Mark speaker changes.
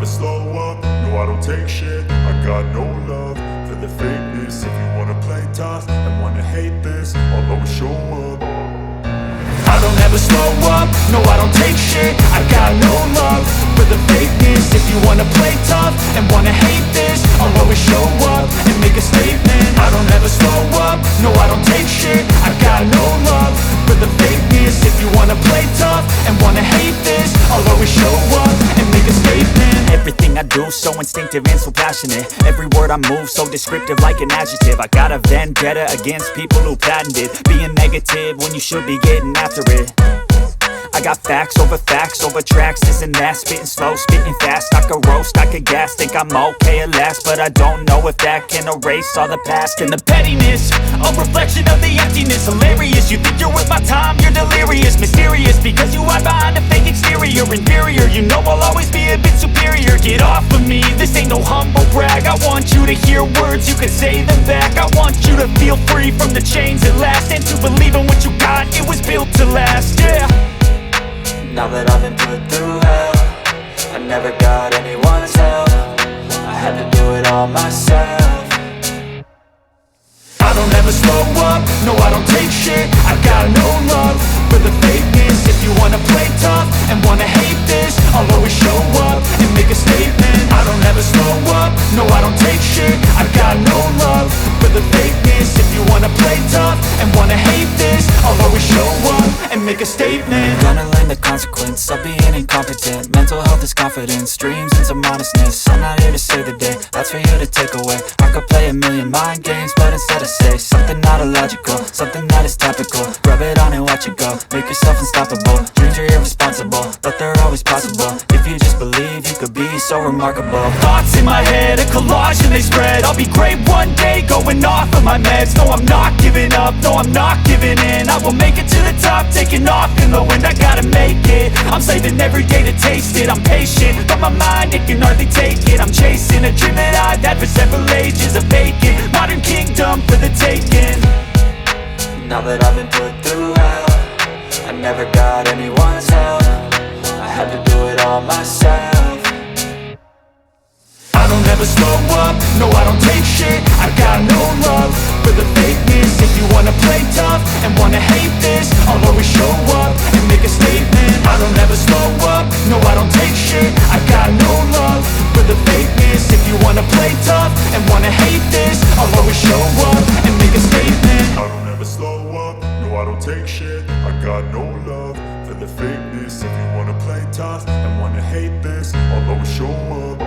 Speaker 1: slow up, no I don't take shit. I got no love for the fakeness. If you wanna play tough and wanna hate this, I'll always show up. I don't ever slow up, no I don't take shit. I got no love for the fakeness. If you wanna play tough and wanna hate this, I'll always show up and make a statement. I don't ever slow up, no I don't take shit. I got no love for the fakeness. If you wanna play tough and wanna hate this, I'll always show up and make a statement.
Speaker 2: Everything I do so instinctive and so passionate. Every word I move so descriptive like an adjective. I got a vendetta against people who patented being negative when you should be getting after it. I got facts over tracks, this and that. Spitting slow, spitting fast, I could roast, I could gas. Think I'm okay at last, but I don't know if that can erase all the past. And the pettiness, a reflection of the emptiness. Hilarious, you think you're worth my time, you're delirious. Mysterious, because you hide behind a fake exterior. Inferior, you know I'll always be a bit superior. Get off of me, this ain't no humble brag. I want you to hear words, you can say them back. I want you to feel free from the chains at last, and to believe in what you got, it was built to last, yeah.
Speaker 3: Now that I've been put through hell, I never got anyone's help. I had to do it all myself.
Speaker 1: I don't ever slow up, no I don't take shit. I got no love for the fakeness. If you wanna play tough and wanna hate this, I'll always show up and make a statement. I don't ever slow up, no I don't take shit. I got no love for the fakeness. If you wanna play tough and wanna hate this, I'll always show up and make a statement.
Speaker 3: Gonna learn the consequence of being incompetent. Mental health is confidence, dreams and some honestness. I'm not here to save the day, that's for you to take away. I could play a million mind games, but instead I say something not illogical, something that is topical. Rub it on and watch it go, make yourself unstoppable. Dreams are irresponsible, but they're always possible. If you just believe, you could be so remarkable.
Speaker 2: Thoughts in my head, a collage and they spread. I'll be great one day, going off of my meds. No, I'm not giving up, no, I'm not giving in. I will make it to the top, taking off in the wind. I gotta make it, I'm saving every day to taste it. I'm patient, but my mind, it can hardly take it. I'm chasing a dream that I've had for several ages. A vacant, modern kingdom for the taking.
Speaker 3: Now that I've been put through hell, I never got anyone's help. I had to do it all myself.
Speaker 1: I don't ever slow up, no I don't take shit. I got no love for the fakeness. If you wanna play tough and wanna hate this, I'll always show up and make a statement. I don't ever slow up, no I don't take shit. I got no love for the fakeness. If you wanna play tough and wanna hate this, I'll always show up and make a statement. I don't ever slow up, no I don't take shit. I got no love for the fakeness. If you wanna play tough and wanna hate this, I'll always show up.